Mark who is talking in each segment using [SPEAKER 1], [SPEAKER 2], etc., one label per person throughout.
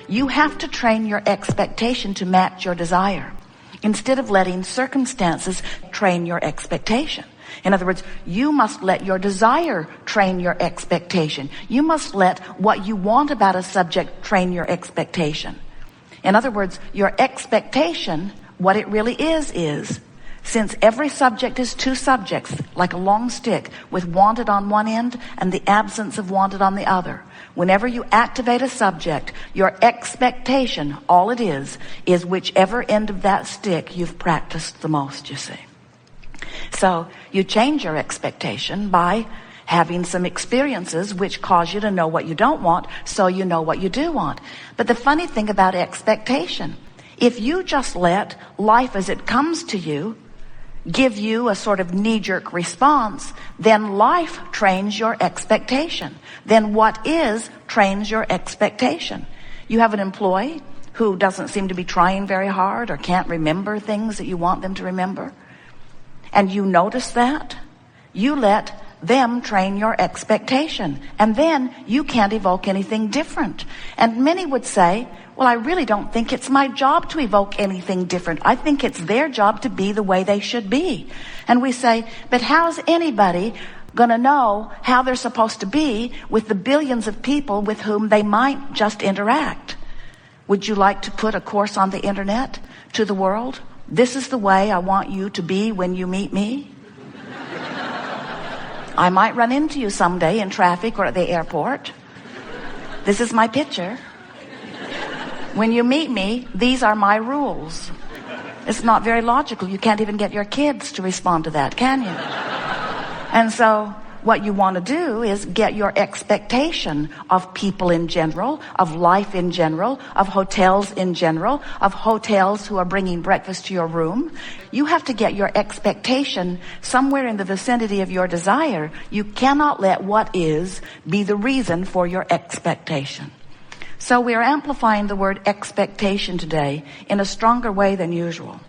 [SPEAKER 1] You have to train your expectation to match your desire, instead of letting circumstances train your expectation. In other words, you must let your desire train your expectation. You must let what you want about a subject train your expectation. In other words, your expectation, what it really is, since every subject is two subjects, like a long stick with wanted on one end and the absence of wanted on the other. Whenever you activate a subject, your expectation, all it is whichever end of that stick you've practiced the most, you see. So you change your expectation by having some experiences which cause you to know what you don't want, so you know what you do want. But the funny thing about expectation, if you just let life as it comes to you give you a sort of knee-jerk response, then life trains your expectation. Then what is trains your expectation. You have an employee who doesn't seem to be trying very hard or can't remember things that you want them to remember, and you notice that, you let them train your expectation, and then you can't evoke anything different. And many would say, well, I really don't think it's my job to evoke anything different. I think it's their job to be the way they should be. And we say, but how's anybody going to know how they're supposed to be with the billions of people with whom they might just interact? Would you like to put a course on the internet to the world? This is the way I want you to be when you meet me. I might run into you someday in traffic or at the airport. This is my picture. When you meet me, these are my rules. It's not very logical. You can't even get your kids to respond to that, can you? And so what you want to do is get your expectation of people in general, of life in general, of hotels in general, of hotels who are bringing breakfast to your room. You have to get your expectation somewhere in the vicinity of your desire. You cannot let what is be the reason for your expectation. So we are amplifying the word expectation today in a stronger way than usual.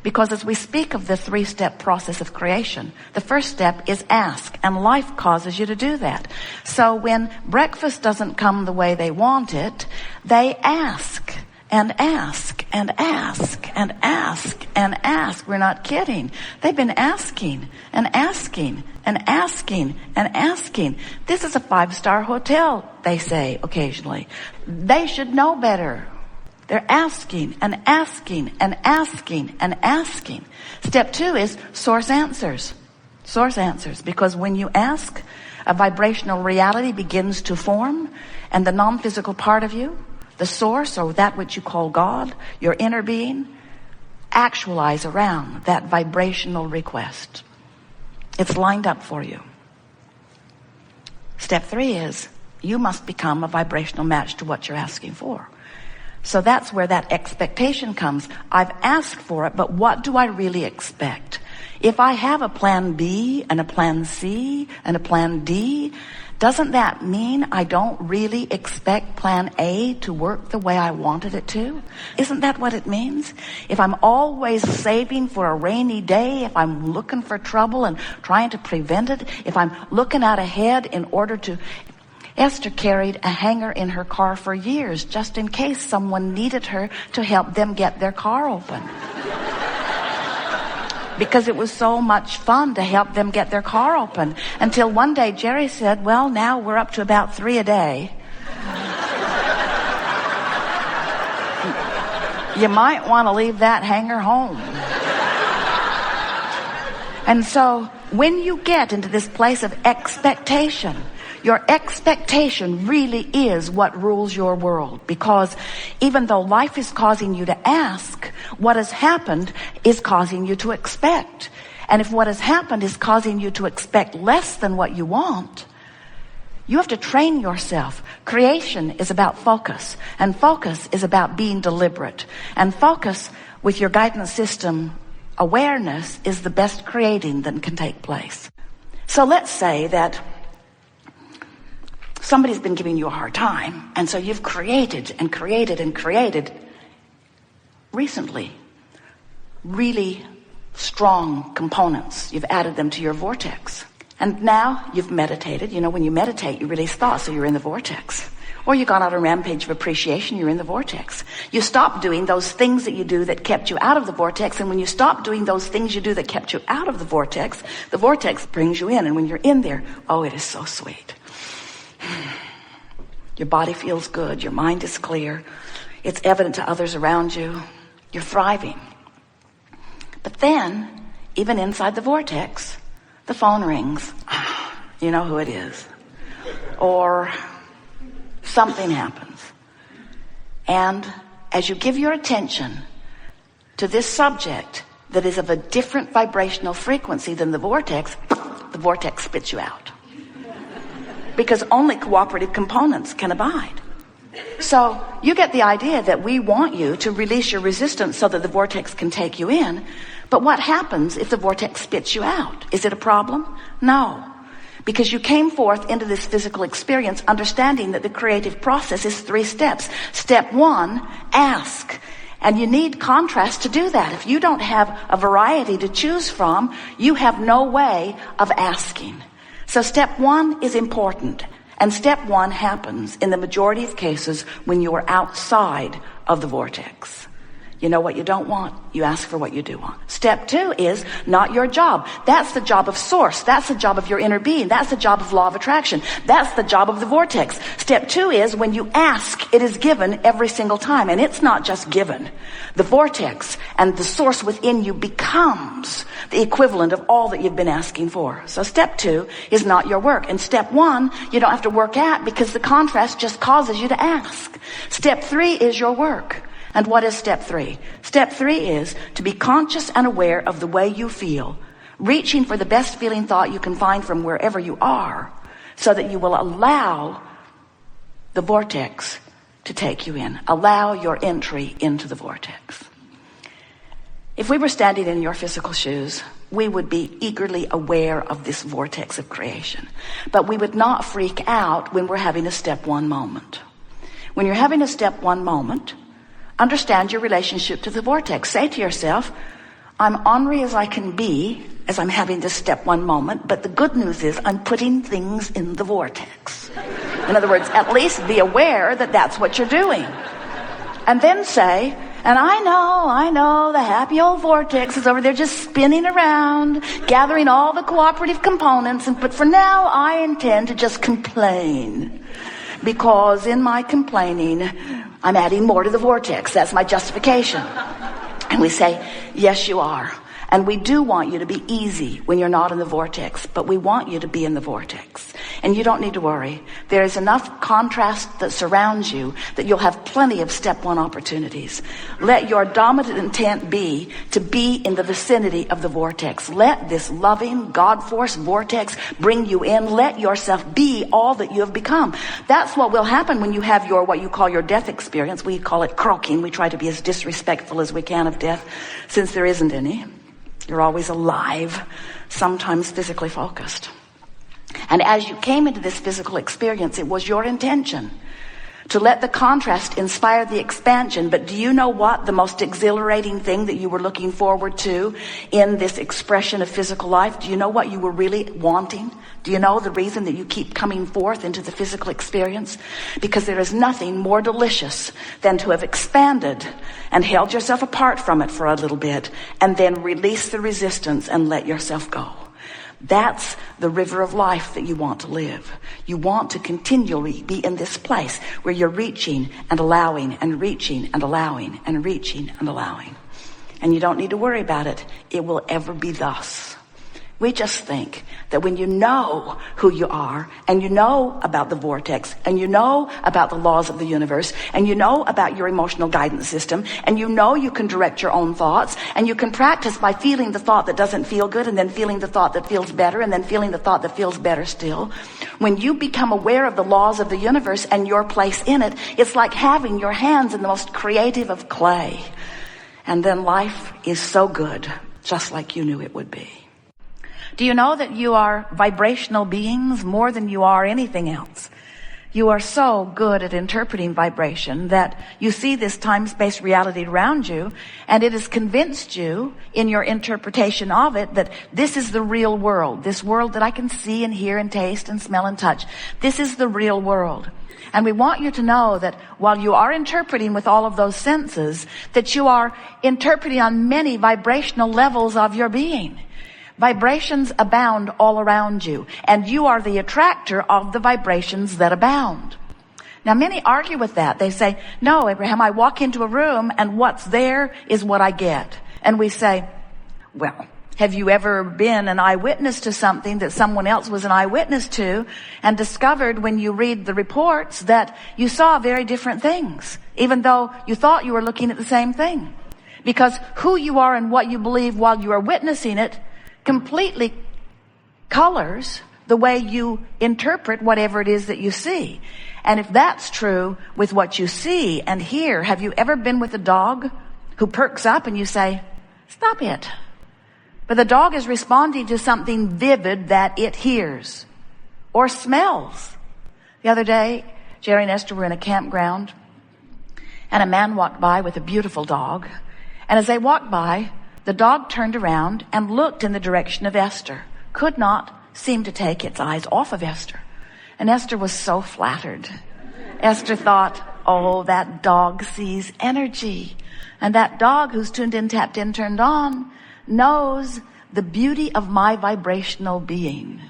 [SPEAKER 1] Because as we speak of the three-step process of creation, the first step is ask, and life causes you to do that. So when breakfast doesn't come the way they want it, they ask and ask and ask and ask and ask. We're not kidding. They've been asking and asking and asking and asking. This is a 5-star hotel, they say occasionally. They should know better. They're asking and asking and asking and asking. Step 2 is source answers. Source answers. Because when you ask, a vibrational reality begins to form, and the non-physical part of you, the source, or that which you call God, your inner being, actualize around that vibrational request. It's lined up for you. Step 3 is you must become a vibrational match to what you're asking for. So that's where that expectation comes. I've asked for it, but what do I really expect? If I have a plan B and a plan C and a plan D, doesn't that mean I don't really expect plan A to work the way I wanted it to? Isn't that what it means? If I'm always saving for a rainy day, if I'm looking for trouble and trying to prevent it, if I'm looking out ahead in order to... Esther carried a hanger in her car for years just in case someone needed her to help them get their car open. Because it was so much fun to help them get their car open. Until one day Jerry said, well, now we're up to about 3 a day. You might want to leave that hanger home. And so when you get into this place of expectation, your expectation really is what rules your world. Because even though life is causing you to ask, what has happened is causing you to expect. And if what has happened is causing you to expect less than what you want, you have to train yourself. Creation is about focus, and focus is about being deliberate. And focus with your guidance system awareness is the best creating that can take place. So let's say that somebody's been giving you a hard time, and so you've created and created and created recently really strong components. You've added them to your vortex. And now you've meditated. You know, when you meditate, you release thoughts, so you're in the vortex. Or you got on a rampage of appreciation, you're in the vortex. You stop doing those things that you do that kept you out of the vortex, and when you stop doing those things you do that kept you out of the vortex brings you in, and when you're in there, oh, it is so sweet. Your body feels good, your mind is clear, it's evident to others around you, you're thriving. But then, even inside the vortex, the phone rings. You know who it is. Or something happens. And as you give your attention to this subject that is of a different vibrational frequency than the vortex spits you out. Because only cooperative components can abide. So you get the idea that we want you to release your resistance so that the vortex can take you in. But what happens if the vortex spits you out? Is it a problem? No. Because you came forth into this physical experience understanding that the creative process is 3 steps. Step 1, ask. And you need contrast to do that. If you don't have a variety to choose from, you have no way of asking. So step 1 is important. And step 1 happens in the majority of cases when you are outside of the vortex. You know what you don't want, you ask for what you do want. Step 2 is not your job. That's the job of source. That's the job of your inner being. That's the job of law of attraction. That's the job of the vortex. Step 2 is when you ask, it is given every single time. And it's not just given. The vortex and the source within you becomes the equivalent of all that you've been asking for. So step 2 is not your work. And step 1, you don't have to work at because the contrast just causes you to ask. Step 3 is your work. And what is step 3? Step 3 is to be conscious and aware of the way you feel, reaching for the best feeling thought you can find from wherever you are, so that you will allow the vortex to take you in. Allow your entry into the vortex. If we were standing in your physical shoes, we would be eagerly aware of this vortex of creation. But we would not freak out when we're having a step 1 moment. When you're having a step 1 moment, understand your relationship to the vortex. Say to yourself, I'm ornery as I can be as I'm having this step 1 moment, but the good news is I'm putting things in the vortex. In other words, at least be aware that that's what you're doing. And then say, and I know the happy old vortex is over there just spinning around, gathering all the cooperative components, but for now I intend to just complain. Because in my complaining, I'm adding more to the vortex. That's my justification. And we say, yes, you are. And we do want you to be easy when you're not in the vortex, but we want you to be in the vortex. And you don't need to worry. There is enough contrast that surrounds you that you'll have plenty of step 1 opportunities. Let your dominant intent be to be in the vicinity of the vortex. Let this loving, God-force vortex bring you in. Let yourself be all that you have become. That's what will happen when you have your, what you call your death experience. We call it croaking. We try to be as disrespectful as we can of death, since there isn't any. You're always alive, sometimes physically focused. And as you came into this physical experience, it was your intention to let the contrast inspire the expansion. But do you know what the most exhilarating thing that you were looking forward to in this expression of physical life? Do you know what you were really wanting? Do you know the reason that you keep coming forth into the physical experience? Because there is nothing more delicious than to have expanded and held yourself apart from it for a little bit and then release the resistance and let yourself go. That's the river of life that you want to live. You want to continually be in this place where you're reaching and allowing and reaching and allowing and reaching and allowing. And you don't need to worry about it. It will ever be thus. We just think that when you know who you are, and you know about the vortex, and you know about the laws of the universe, and you know about your emotional guidance system, and you know you can direct your own thoughts, and you can practice by feeling the thought that doesn't feel good, and then feeling the thought that feels better, and then feeling the thought that feels better still. When you become aware of the laws of the universe and your place in it, it's like having your hands in the most creative of clay. And then life is so good, just like you knew it would be. Do you know that you are vibrational beings more than you are anything else? You are so good at interpreting vibration that you see this time-space reality around you, and it has convinced you in your interpretation of it that this is the real world, this world that I can see and hear and taste and smell and touch. This is the real world. And we want you to know that while you are interpreting with all of those senses, that you are interpreting on many vibrational levels of your being. Vibrations abound all around you, and you are the attractor of the vibrations that abound. Now, many argue with that. They say, no, Abraham, I walk into a room and what's there is what I get. And we say, well, have you ever been an eyewitness to something that someone else was an eyewitness to and discovered when you read the reports that you saw very different things, even though you thought you were looking at the same thing? Because who you are and what you believe while you are witnessing it completely colors the way you interpret whatever it is that you see. And if that's true with what you see and hear, have you ever been with a dog who perks up and you say, stop it? But the dog is responding to something vivid that it hears or smells. The other day, Jerry and Esther were in a campground, and a man walked by with a beautiful dog. And as they walked by, the dog turned around and looked in the direction of Esther, could not seem to take its eyes off of Esther. And Esther was so flattered. Esther thought, oh, that dog sees energy. And that dog who's tuned in, tapped in, turned on, knows the beauty of my vibrational being.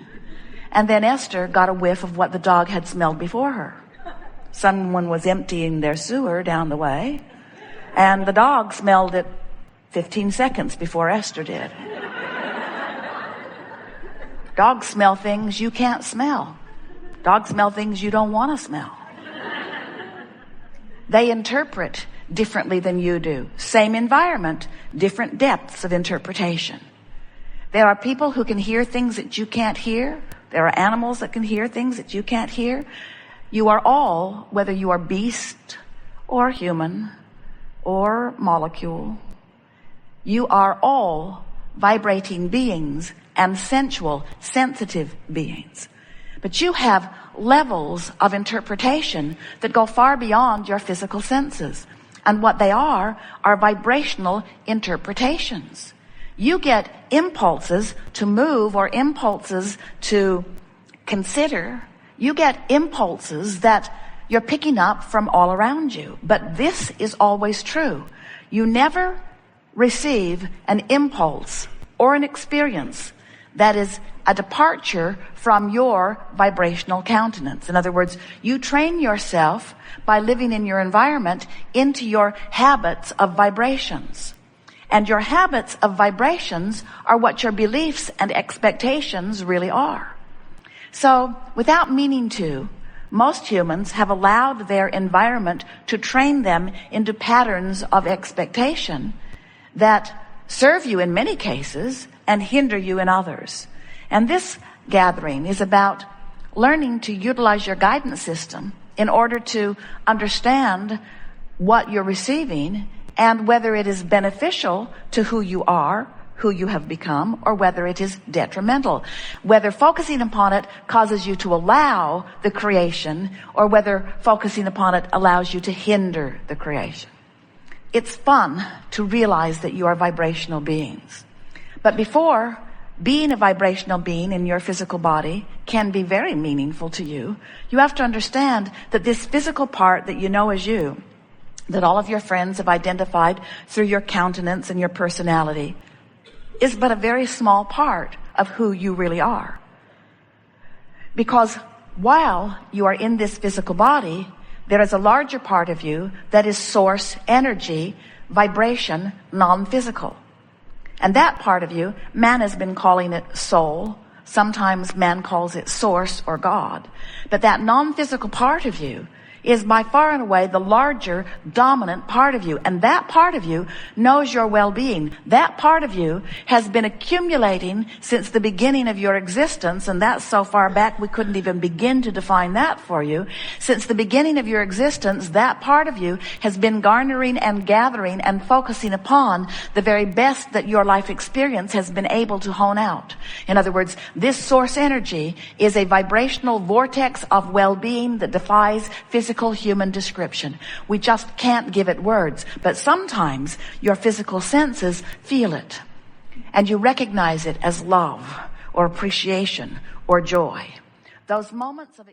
[SPEAKER 1] And then Esther got a whiff of what the dog had smelled before her. Someone was emptying their sewer down the way, and the dog smelled it 15 seconds before Esther did. Dogs smell things you can't smell. Dogs smell things you don't want to smell. They interpret differently than you do. Same environment, different depths of interpretation. There are people who can hear things that you can't hear. There are animals that can hear things that you can't hear. You are all, whether you are beast or human or molecule, you are all vibrating beings and sensual, sensitive beings. But you have levels of interpretation that go far beyond your physical senses. And what they are vibrational interpretations. You get impulses to move or impulses to consider. You get impulses that you're picking up from all around you. But this is always true. You never receive an impulse or an experience that is a departure from your vibrational countenance. In other words, you train yourself by living in your environment into your habits of vibrations. And your habits of vibrations are what your beliefs and expectations really are. So, without meaning to, most humans have allowed their environment to train them into patterns of expectation that serve you in many cases and hinder you in others. And this gathering is about learning to utilize your guidance system in order to understand what you're receiving and whether it is beneficial to who you are, who you have become, or whether it is detrimental. Whether focusing upon it causes you to allow the creation, or whether focusing upon it allows you to hinder the creation. It's fun to realize that you are vibrational beings. But before being a vibrational being in your physical body can be very meaningful to you, you have to understand that this physical part that you know as you, that all of your friends have identified through your countenance and your personality, is but a very small part of who you really are. Because while you are in this physical body, there is a larger part of you that is source energy, vibration, non-physical. And that part of you, man has been calling it soul. Sometimes man calls it source or God. But that non-physical part of you is by far and away the larger, dominant part of you. And that part of you knows your well-being. That part of you has been accumulating since the beginning of your existence, and that's so far back we couldn't even begin to define that for you. Since the beginning of your existence, that part of you has been garnering and gathering and focusing upon the very best that your life experience has been able to hone out. In other words, this source energy is a vibrational vortex of well-being that defies physical human description. We just can't give it words, but sometimes your physical senses feel it, and you recognize it as love or appreciation or joy. Those moments of